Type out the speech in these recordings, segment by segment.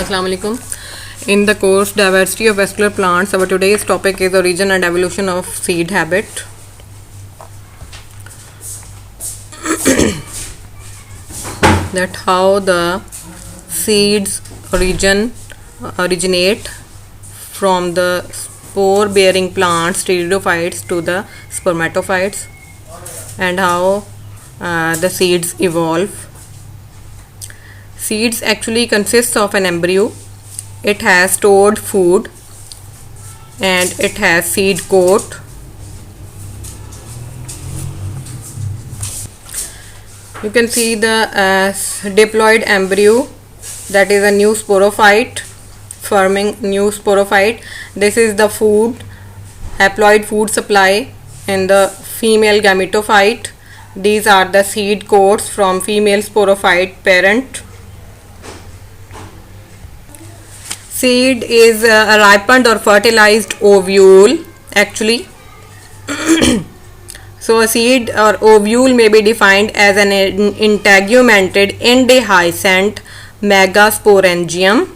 Assalamu alaikum. In the course Diversity of Vascular Plants, our today's topic is origin and evolution of seed habit. That how the seeds originate from the spore bearing plants, pteridophytes, to the spermatophytes, and how the seeds evolve. Seeds actually consists of an embryo. It has stored food and it has seed coat. You can see the diploid embryo, that is a new sporophyte, forming new sporophyte. This is the food, haploid food supply in the female gametophyte. These are the seed coats from female sporophyte parent. Seed is a ripened or fertilized ovule actually. So a seed or ovule may be defined as an integumented indehiscent megasporangium.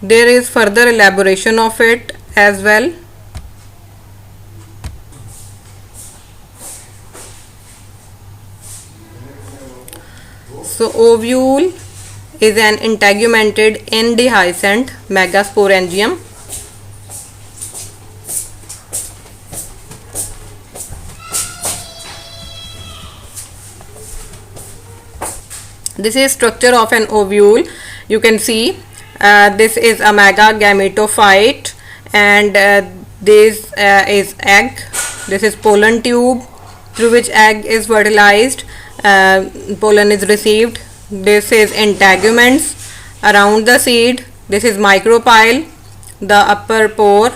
There is further elaboration of it as well. So ovule is an integumented indehiscent megasporangium. This is structure of an ovule. You can see this is a megagametophyte, and this is egg. This is pollen tube through which egg is fertilized. Pollen is received. This is integuments around the seed. This is micropyle, the upper pore.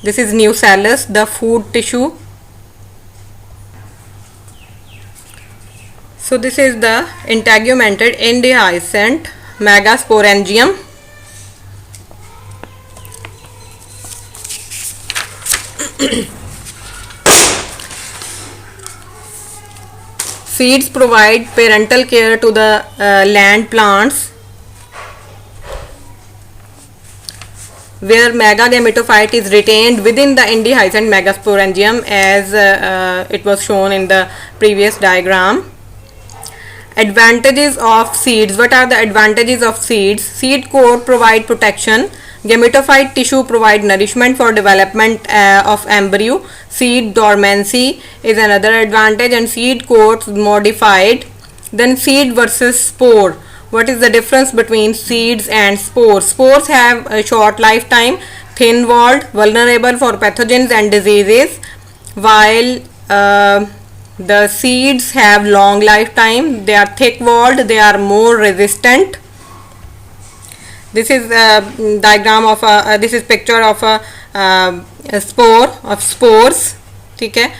This is nucellus, the food tissue. So this is the integumented indehiscent megasporangium. Seeds provide parental care to the land plants, where megagametophyte is retained within the indehiscent megasporangium, as it was shown in the previous diagram. Advantages of seeds. What are the advantages of seeds? Seed coat provide protection. Gametophyte tissue provide nourishment for development of embryo. Seed dormancy is another advantage, and seed coats modified. Then seed versus spore. What is the difference between seeds and spores? Spores have a short lifetime, thin walled, vulnerable for pathogens and diseases, while the seeds have long lifetime. They are thick walled, they are more resistant. This is a diagram of this is picture of a spore of spores. ठीक है,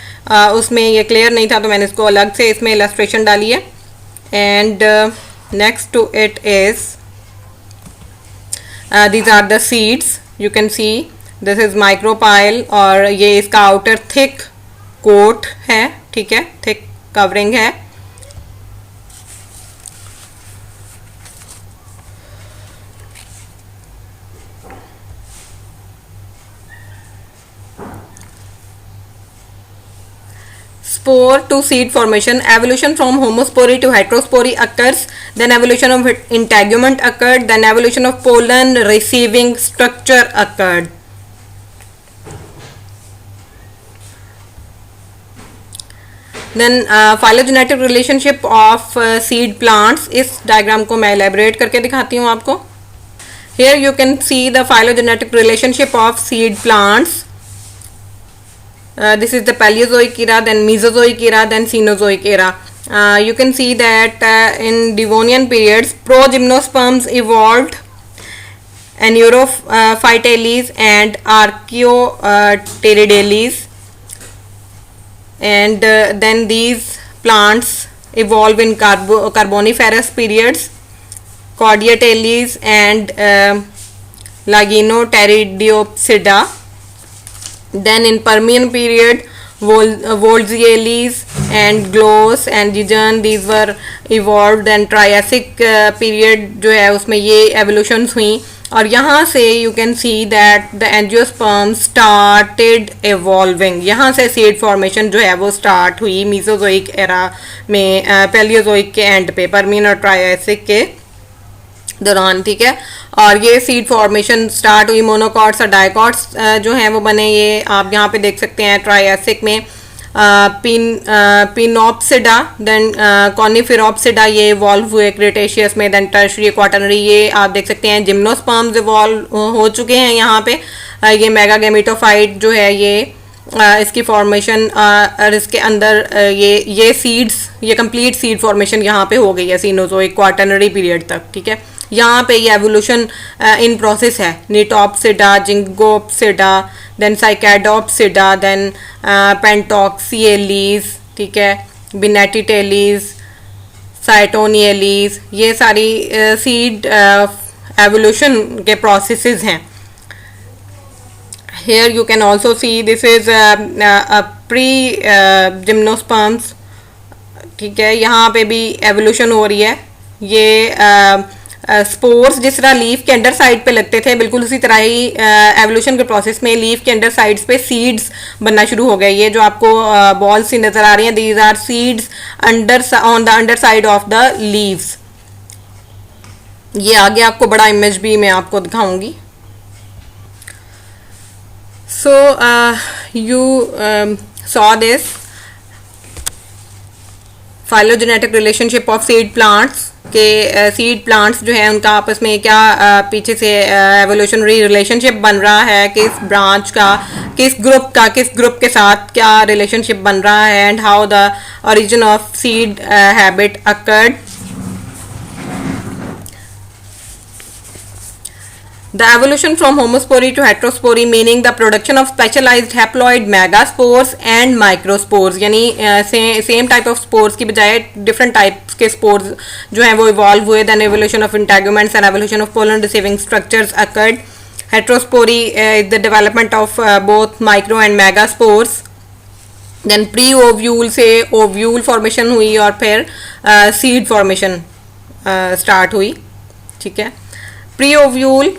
उसमें ये clear नहीं था तो मैंने इसको अलग से इसमें इलस्ट्रेशन डाली है. And next to it is these are the seeds. You can see this is micropyle, और ये इसका आउटर थिक कोट है. ठीक है, थिक कवरिंग है. Spore to seed formation. Evolution from homospory to heterospory occurs. Then evolution of integument occurred. Then evolution of pollen receiving structure occurred. Then phylogenetic relationship of seed plants. इस diagram को मैं elaborate करके दिखाती हूँ आपको. Here you can see the phylogenetic relationship of seed plants. This is the Paleozoic era, then Mesozoic era, then Cenozoic era. You can see that in Devonian periods, progymnosperms evolved, Aneurophytales and Archaeopteridales, and then these plants evolve in Carboniferous periods, Cordiatales and Laginopteridopsida. Then in Permian period, Wolzelli's and Gloss and Gijon, these were evolved and Triassic period जो है उसमें ये evolutions हुई और यहाँ से you can see that the angiosperms started evolving. यहाँ से seed formation जो है वो start हुई Mesozoic era में Paleozoic के end पे Permian और Triassic के दौरान, ठीक है. और ये सीड फॉर्मेशन स्टार्ट हुई, मोनोकॉट्स और डाइकॉट्स जो हैं वो बने. ये आप यहाँ पे देख सकते हैं ट्राइएसिक में पिनॉप्सिडा, देन कॉनिफेरॉप्सिडा ये इवॉल्व हुए क्रिटेशियस में, देन टर्शियरी क्वाटरनरी ये आप देख सकते हैं जिम्नोस्पर्म्स इवॉल्व हो चुके हैं यहाँ पे. ये मेगागेमेटोफाइट जो है ये इसकी फॉर्मेशन और इसके अंदर ये सीड्स, ये कंप्लीट सीड फॉर्मेशन यहाँ पे हो गई है सीनोजोइक क्वाटरनरी पीरियड तक, ठीक है. यहाँ पे ये एवोल्यूशन इन प्रोसेस है. निटॉप्सिडा, जिंगोप्सिडा, देन साइकैडोप्सिडा, देन पेंटॉक्सिएलीज, ठीक है, बिनेटिटेलीज, साइटोनियलीज, ये सारी सीड एवोल्यूशन के प्रोसेसेस हैं. Here you can also see this is a pre-gymnosperms, ठीक है. यहाँ पे भी एवोल्यूशन हो रही है. ये स्पोर्स जिस तरह लीफ के अंडर साइड पे लगते थे, बिल्कुल उसी तरह ही एवोल्यूशन के प्रोसेस में लीफ के अंडर साइड्स पे सीड्स बनना शुरू हो गए. ये जो आपको बॉल्स सी नजर आ रही हैं, these are seeds under on the under side of the leaves. ये आगे आपको बड़ा इमेज भी मैं आपको दिखाऊंगी. So you saw this phylogenetic relationship of seed plants के सीड प्लांट्स जो है उनका आपस में क्या पीछे से एवोल्यूशनरी रिलेशनशिप बन रहा है, किस ब्रांच का, किस ग्रुप के साथ क्या रिलेशनशिप बन रहा है, and how the origin of seed habit occurred. The evolution from homospory to heterospory meaning the production of specialized haploid megaspores and microspores, यानी सेम टाइप ऑफ स्पोर्स की बजाय डिफरेंट टाइप्स के स्पोर्स जो हैं वो इवॉल्व हुए. Then evolution of integuments and evolution of pollen receiving structures occurred. Heterospory is the development of both micro and megaspores. Then pre ovule से ovule formation हुई और फिर सीड फॉर्मेशन स्टार्ट हुई, ठीक है. Pre ovule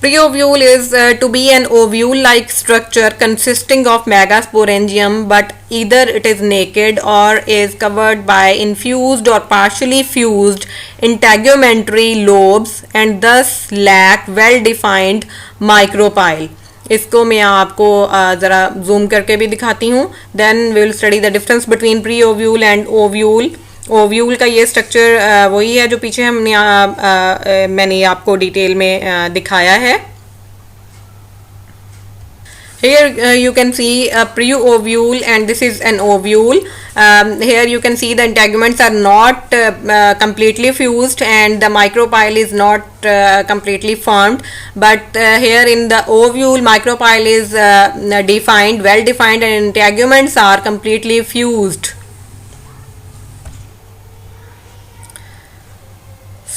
Preovule is to be an ovule-like structure consisting of megasporangium, but either it is naked or is covered by infused or partially fused integumentary lobes and thus lack well-defined micropyle. इसको मैं आपको ज़रा zoom करके भी दिखाती हूँ. Then we will study the difference between preovule and ovule. Ovule का ये स्ट्रक्चर वही है जो पीछे हमने मैंने आपको डिटेल में दिखाया है. Here you can see a pre-ovule and this is an ovule. Here you can see the integuments are not completely fused and the micropyle is not completely formed, but here in the ovule micropyle is defined, well defined, and integuments are completely fused.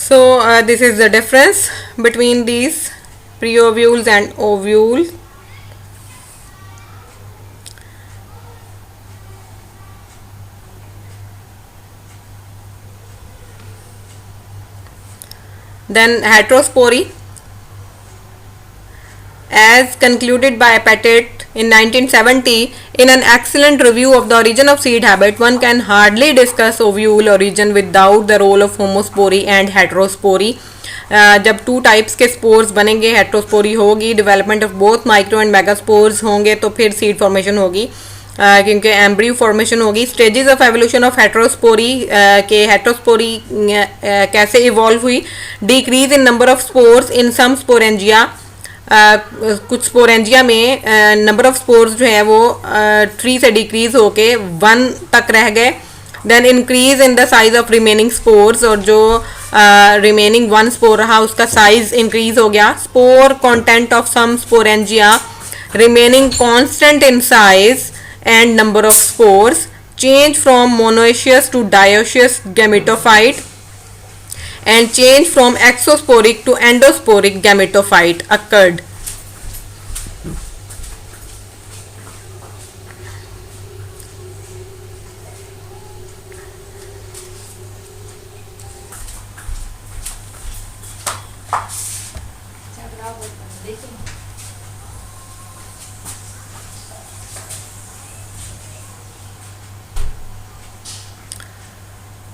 So this is the difference between these preovules and ovules. Then heterospory, as concluded by Petit in 1970 in an excellent review of the origin of seed habit, one can hardly discuss ovule origin without the role of homospory and heterospory. जब two types के spores बनेंगे, heterospory होगी, development of both micro and megaspores होंगे, तो फिर seed formation होगी क्योंकि embryo formation होगी. Stages of evolution of heterospory के हेटेरोस्पोरी कैसे इवॉल्व हुई. Decrease in number of spores in some sporangia, कुछ स्पोरेंजिया में नंबर ऑफ स्पोर्स जो है वो 3 से डिक्रीज होके 1 तक रह गए. Then increase in the size of remaining spores, और जो रिमेनिंग 1 स्पोर रहा उसका साइज इंक्रीज हो गया. Spore content of some sporangia remaining constant in size and number of spores, change from monoecious to dioecious gametophyte and change from exosporic to endosporic gametophyte occurred.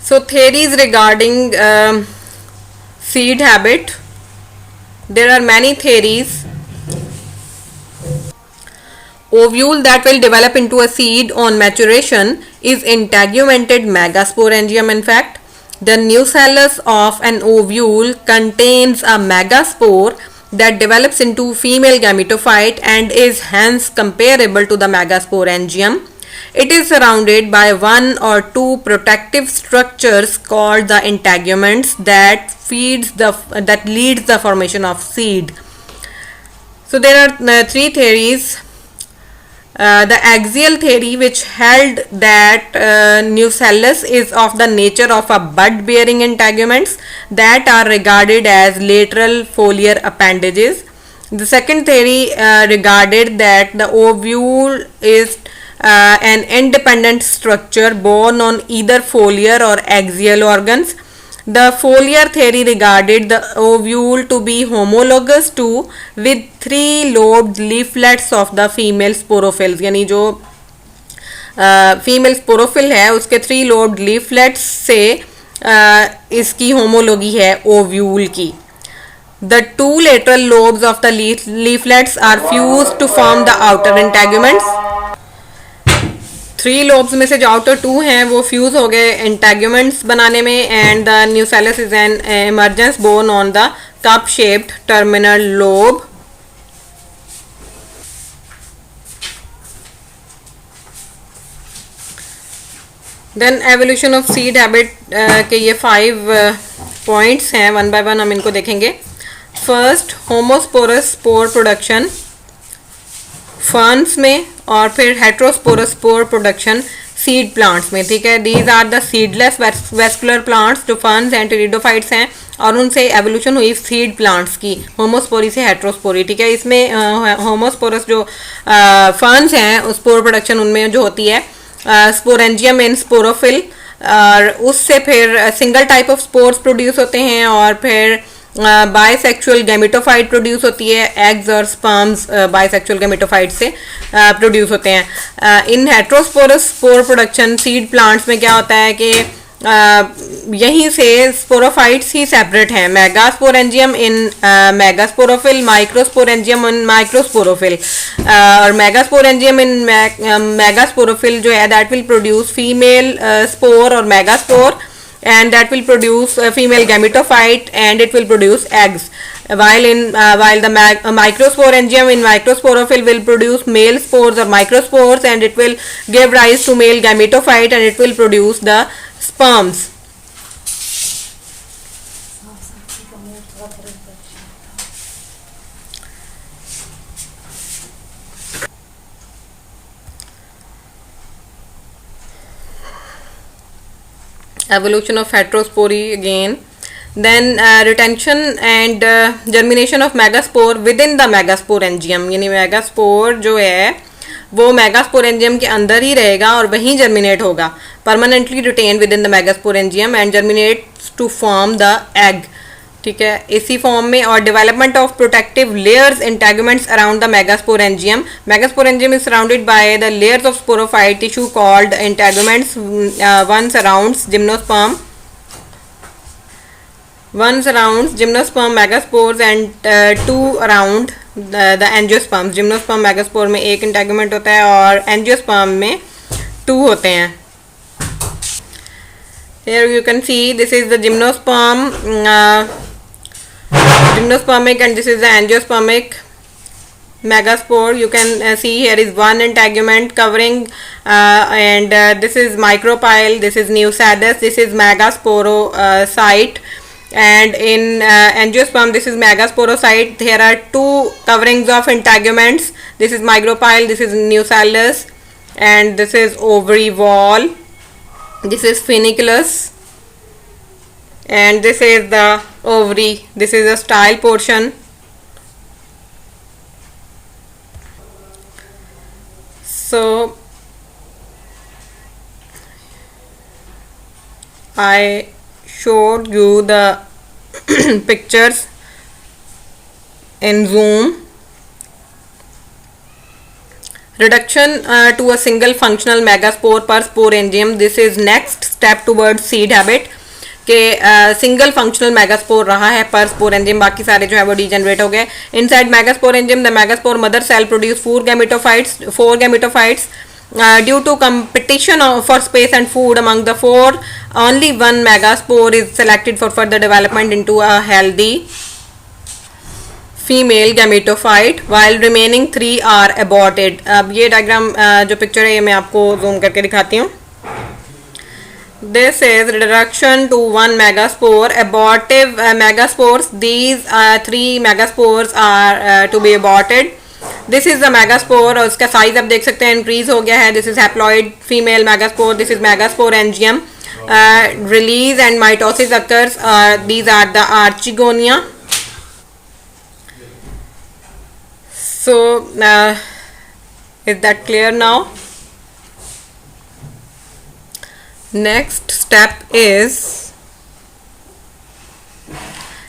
So theories regarding seed habit. There are many theories. Ovule that will develop into a seed on maturation is integumented megasporangium. In fact, the nucellus of an ovule contains a megaspore that develops into female gametophyte and is hence comparable to the megasporangium. It is surrounded by one or two protective structures called the integuments that leads the formation of seed. So there are three theories. The axial theory, which held that nucellus is of the nature of a bud bearing integuments that are regarded as lateral foliar appendages. The second theory regarded that the ovule is an independent structure borne on either foliar or axial organs. The foliar theory regarded the ovule to be homologous to with three lobed leaflets of the female sporophylls. यानी जो female sporophyll है उसके three lobed leaflets से इसकी homology है ovule की. The two lateral lobes of the leaflets are fused to form the outer integuments. Three lobes में से जो आउटर टू हैं वो फ्यूज हो गए इंटेग्यूमेंट्स बनाने में. And the nucellus is an emergence borne on the cup shaped terminal lobe. Then evolution of seed habit के ये 5 पॉइंट्स हैं. वन बाय वन हम इनको देखेंगे. First, homosporous spore production ferns में, और फिर heterosporous spore production seed plants में. ठीक है, these are the seedless vascular plants जो फर्न्स एंड टेरिडोफाइट्स हैं, और उनसे एवोल्यूशन हुई सीड प्लांट्स की होमोस्पोरी से हेट्रोस्पोरी. ठीक है, इसमें होमोस्पोरस जो फर्न्स हैं स्पोर प्रोडक्शन उनमें जो होती है स्पोरेंजियम इन स्पोरोफिल, और उससे फिर single type of spores produce होते हैं, और फिर बाइसेक्सुअल गैमेटोफाइट प्रोड्यूस होती है. एग्स और स्पर्म्स बाइसेक्सुअल गैमेटोफाइट से प्रोड्यूस होते हैं. इन heterosporous spore production seed plants में क्या होता है कि यहीं से स्पोरोफाइट्स ही सेपरेट हैं. Megasporangium in megasporophyll, microsporangium in microsporophyll, और मेगास्पोरेंजियम इन मेगास्पोरोफिल जो है that will produce female spore और megaspore, and that will produce a female gametophyte and it will produce eggs, while the microsporangium in microsporophil will produce male spores or microspores, and it will give rise to male gametophyte and it will produce the sperms. Evolution of heterospory again. Then retention and germination of megaspore within the megasporangium. यानी megaspore जो है वो megasporangium के अंदर ही रहेगा और वहीं germinate होगा. Permanently retained within the megasporangium and germinates to form the egg. ठीक है, इसी फॉर्म में. और development of protective layers integuments around the megasporangium. Megasporangium is surrounded by the layers of sporophyte tissue called integuments. One surrounds gymnosperm megaspores and two around the angiosperms. Gymnosperm megaspore में एक integument होता है और angiosperm में 2 होते हैं. Here you can see this is the gymnospermic and this is the angiospermic megaspore. You can see here is one integument covering and this is micropyle, this is nucellus, this is megasporocyte, and in angiosperm this is megasporocyte. There are 2 coverings of integuments. This is micropyle, this is nucellus, and this is ovary wall. This is funiculus and this is the ovary. This is the style portion. So I showed you the pictures in Zoom. reduction to a single functional megaspore per sporangium. This is next step towards seed habit के single functional megaspore रहा है पर sporangium, बाकी सारे जो है वो degenerate हो गए. Inside megasporangium the megaspore mother cell produce four gametophytes. Due to competition for space and food among the four, only one megaspore is selected for further development into a healthy female gametophyte while remaining 3 are aborted. अब ये diagram जो picture है ये मैं आपको zoom करके दिखाती हूँ. This is reduction to one megaspore. Abortive megaspores. These 3 megaspores are to be aborted. This is the megaspore और उसका साइज आप देख सकते हैं इंक्रीज हो गया है. This is haploid female megaspore. This is megasporangium. Release and mitosis occurs. These are the archegonia. So is that clear now? Next step is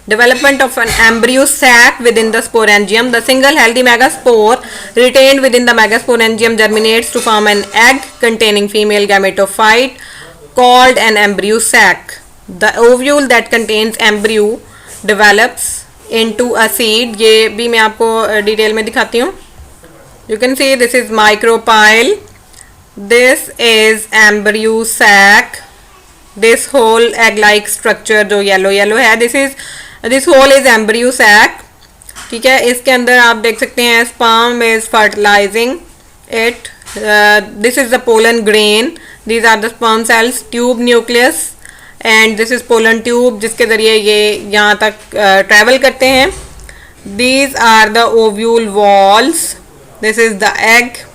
development of an embryo sac within the sporangium. The single healthy megaspore retained within the megasporangium germinates to form an egg containing female gametophyte called an embryo sac. The ovule that contains embryo develops into a seed. ये भी मैं आपको detail में दिखाती हूँ. You can see this is micropyle. This is embryo sac. This whole egg-like structure जो yellow है, this whole is embryo sac. ठीक है, इसके अंदर आप देख सकते हैं sperm is fertilizing it. This is the pollen grain. These are the sperm cells. Tube nucleus and this is pollen tube जिसके ज़रिए ये यहाँ तक travel करते हैं. These are the ovule walls. This is the egg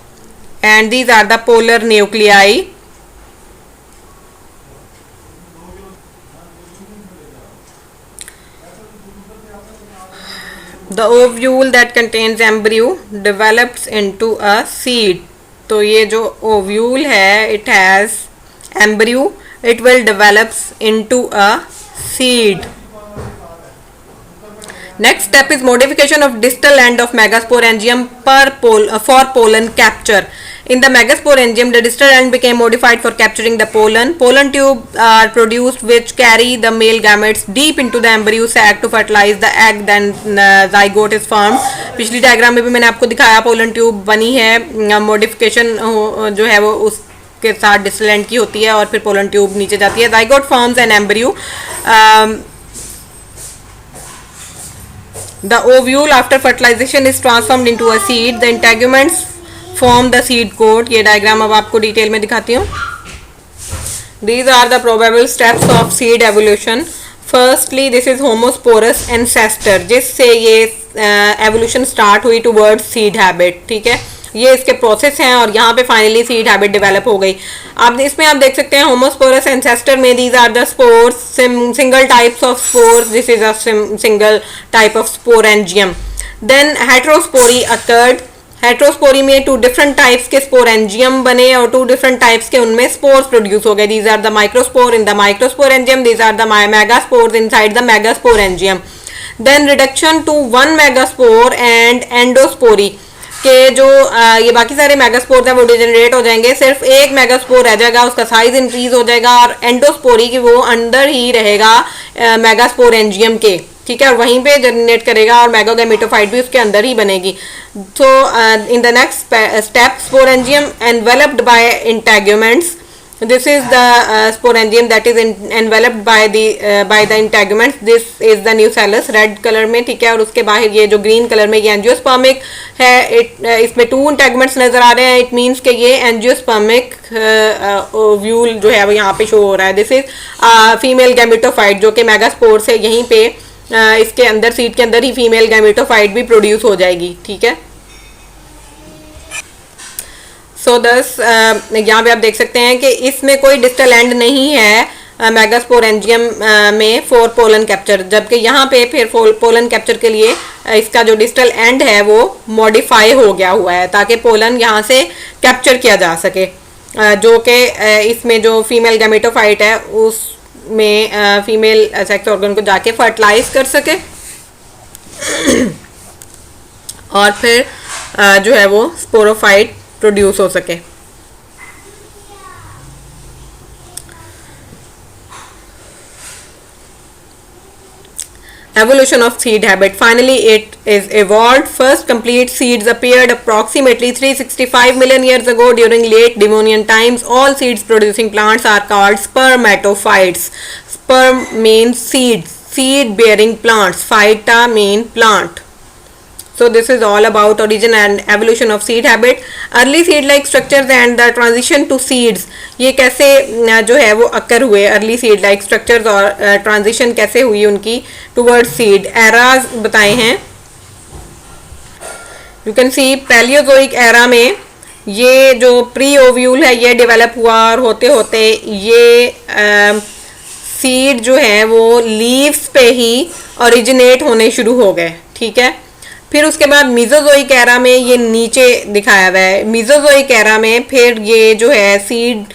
and these are the polar nuclei. The ovule that contains embryo develops into a seed. तो ये जो ovule है, it has embryo, it will develops into a seed. Next step is modification of distal end of megasporangium for pollen capture. In the megasporangium, the distal end became modified for capturing the pollen. Pollen tubes are produced which carry the male gametes deep into the embryo sac to fertilize the egg. Then zygote is formed. पिछली diagram में भी मैंने आपको दिखाया pollen tube बनी है. Modification जो है वो उसके साथ डिस्टल एंड की होती है और फिर पोलन ट्यूब नीचे जाती है. zygote forms an embryo. The ovule after fertilization is transformed into a seed. The integuments form the seed coat. ये डायग्राम अब आपको डिटेल में दिखाती हूँ. These are the probable steps of seed evolution. Firstly, this is homosporous ancestor जिससे ये evolution start हुई towards seed habit. ठीक है, ये इसके प्रोसेस हैं और यहाँ पे फाइनली सीड हैबिट डेवलप हो गई. आप इसमें आप देख सकते हैं होमोस्पोरस एंसेस्टर में these are the spores, single types of spores. This is a single type of sporangium. Then heterospory occurred. Heterospory में 2 डिफरेंट टाइप्स के स्पोरेंजियम बने और 2 डिफरेंट टाइप्स के उनमें स्पोर्स प्रोड्यूस हो गए. These are the microspore in the microsporangium. These are the megaspores inside the megasporangium. Then reduction to 1 megaspore and endospory के जो ये बाकी सारे मेगास्पोर्स हैं वो डिजेनरेट हो जाएंगे. सिर्फ एक मेगास्पोर रह जाएगा, उसका साइज इंक्रीज हो जाएगा और एंडोस्पोरी की वो अंदर ही रहेगा मेगास्पोरेंजियम के. ठीक है, और वहीं पे जनरेट करेगा और मेगागैमेटोफाइट भी उसके अंदर ही बनेगी. So in the next step sporangium enveloped by integuments. This is the sporangium that is enveloped by the integuments. This is the nucellus red color में. ठीक है, और उसके बाहर ये जो green color में ये एंजियोस्पर्मिक है. इसमें 2 इंटेगुमेंट्स नजर आ रहे हैं. इट मीन्स कि ये एंजियोस्पर्मिक ओव्यूल जो है वो यहाँ पे शो हो रहा है. दिस इज फीमेल गैमेटोफाइट जो कि मेगास्पोर से यहीं पे इसके अंदर सीड के अंदर ही फीमेल गैमेटोफाइट भी प्रोड्यूस हो जाएगी. ठीक है, सो दस यहाँ पे आप देख सकते हैं कि इसमें कोई डिस्टल एंड नहीं है मेगास्पोरेंजियम में फॉर पोलन कैप्चर, जबकि यहाँ पे फिर पोलन कैप्चर के लिए इसका जो डिस्टल एंड है वो मॉडिफाई हो गया हुआ है ताकि पोलन यहाँ से कैप्चर किया जा सके, जो कि इसमें जो फीमेल गैमेटोफाइट है उसमें फीमेल सेक्स ऑर्गन को जाके फर्टिलाइज कर सके और फिर जो है वो स्पोरोफाइट प्रोड्यूस हो सके। Evolution of seed habit. Finally, it is evolved. First complete seeds appeared approximately 365 million years ago during late Devonian times. All seeds producing plants are called spermatophytes. Sperm means seeds, seed bearing plants. Phyta mean plant. So this is all about origin and evolution of seed habit. Early seed like structures and the transition to seeds. ये कैसे जो है वो अकर हुए, early seed like structures और transition कैसे हुई उनकी टुवर्ड सीड एराज बताए हैं। You can see Palaeozoic era में ये जो प्री ओव्यूल है ये डेवलप हुआ और होते होते ये सीड जो है वो लीव्स पे ही ओरिजिनेट होने शुरू हो गए, ठीक है। फिर उसके बाद मीजोजोइक एरा में ये नीचे दिखाया हुआ है। मीजोजोइक एरा में फिर ये जो है सीड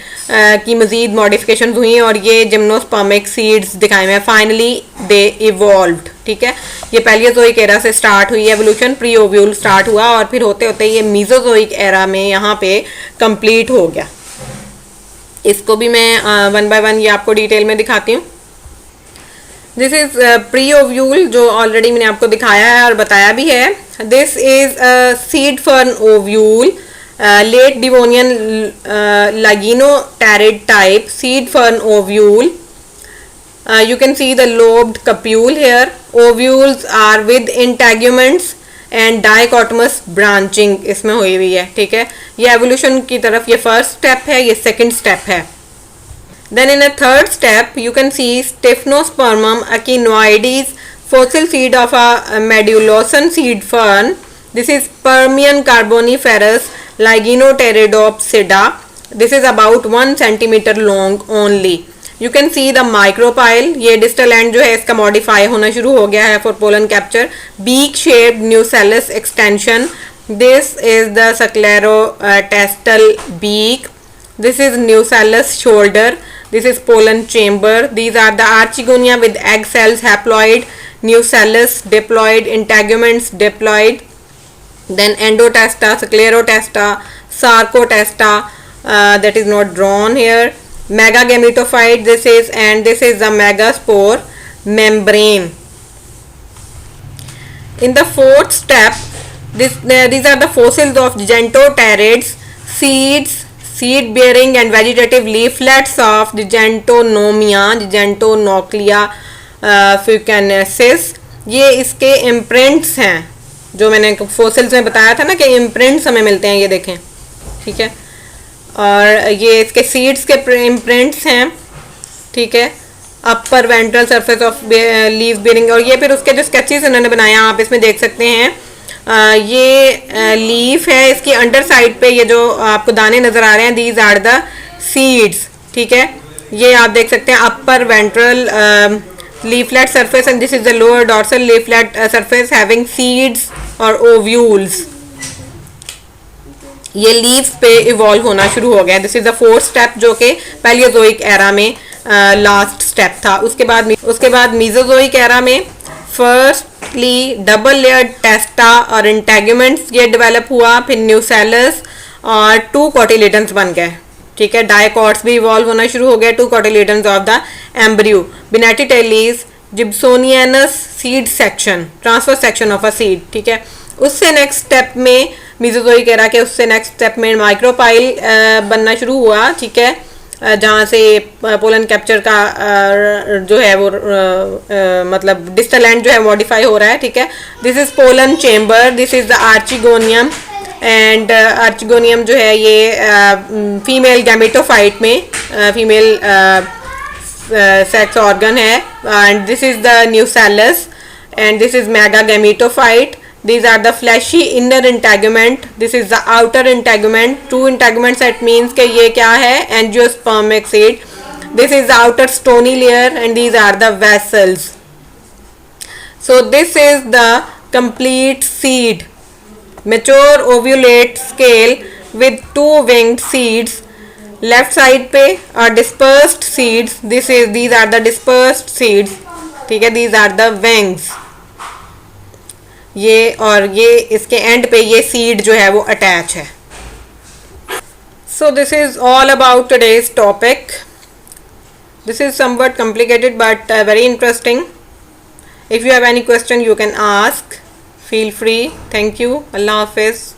की मजीद मॉडिफिकेशन हुई और ये जिम्नोस्पर्मिक सीड्स दिखाए हुए हैं। फाइनली दे इवॉल्व्ड, ठीक है। ये पैलियोजोइक एरा से स्टार्ट हुई एवोल्यूशन, प्री ओव्यूल स्टार्ट हुआ और फिर होते होते ये मीजोजोइक एरा में यहाँ पे कंप्लीट हो गया। इसको भी मैं वन बाय वन ये आपको डिटेल में दिखाती हूँ। दिस इज प्री ओव्यूल जो ऑलरेडी मैंने आपको दिखाया है और बताया भी है। This is seed fern ovule, late Devonian Laginotarid type seed fern ovule. You can see the lobed capule here. Ovules are with integuments and dichotomous branching इसमें हुई हुई है, ठीक है। ये evolution की तरफ ये first step है, ये second step है। Then in a third step you can see Stephanospermum achinoides, fossil seed of a Medullosson seed fern. This is Permian Carboniferous Laginoteridopsida. This is about 1 centimeter long only. You can see the micropyle. ये distal end जो है इसका modify होना शुरू हो गया है for pollen capture. Beak shaped nucellus extension. This is the sclerotestal beak. This is nucellus shoulder. This is pollen chamber. These are the archegonia with egg cells, haploid, nucellus diploid, integuments diploid. Then endotesta, sclerotesta, sarcotesta, that is not drawn here. Megagametophyte this is, and this is the megaspore membrane. In the fourth step, these are the fossils of Gigantotarids, seeds, seed bearing and vegetative leaflets of Gigantonomia, Gigantochlea fucaensis. ये इसके imprints हैं जो मैंने fossils में बताया था ना कि इम्प्रिंट्स हमें मिलते हैं, ये देखें, ठीक है। और ये इसके सीड्स के इम्प्रिंट्स हैं, ठीक है। Upper ventral surface of leave bearing, और ये फिर उसके जो स्केचेस उन्होंने बनाए आप इसमें देख सकते हैं। ये लीफ है, इसकी अंडर साइड पे ये जो आपको दाने नज़र आ रहे हैं, दीज आर द सीड्स, ठीक है। ये आप देख सकते हैं अपर ventral leaflet surface and this is the lower dorsal leaflet surface having seeds or ovules. ये लीव्स पे इवॉल्व होना शुरू हो गया। This is the fourth step जो कि पैलियोजोइक एरा में लास्ट स्टेप था। उसके बाद मीजोजोइक एरा में फर्स्टली डबल लेयर्ड टेस्टा और इंटेगुमेंट्स ये डेवलप हुआ, फिर न्यूसेलस और 2 कोटिलेडन्स बन गए, ठीक है। डायकॉट्स भी इवॉल्व होना शुरू हो गया, 2 cotyledons of the embryo. Bennettitales gibsonianus seed section, transfer section of a seed, ठीक है। उससे नेक्स्ट स्टेप में मीजोजोइक एरा के उससे नेक्स्ट स्टेप में माइक्रोपाइल बनना शुरू हुआ, ठीक है, जहाँ से पोलन कैप्चर का जो है वो मतलब डिस्टल एंड जो है मॉडिफाई हो रहा है, ठीक है। This is pollen chamber, this is the archegonium and archegonium जो है ये फीमेल गैमेटोफाइट में फीमेल सेक्स ऑर्गन है। And this is the nucellus and this is mega gametophyte. These are the fleshy inner integument. This is the outer integument. 2 integuments that means कि ये क्या है, angiospermic seed. This is the outer stony layer and these are the vessels. So this is the complete seed. Mature ovulate scale with 2 winged seeds. Left side पे are dispersed seeds. These are the dispersed seeds. ठीक है, these are the wings. ये और ये इसके and पे ये seed जो है वो अटैच है, So this is all about today's topic. This is somewhat complicated but very interesting. If you have any question you can ask. Feel free. Thank you. Allah Hafiz.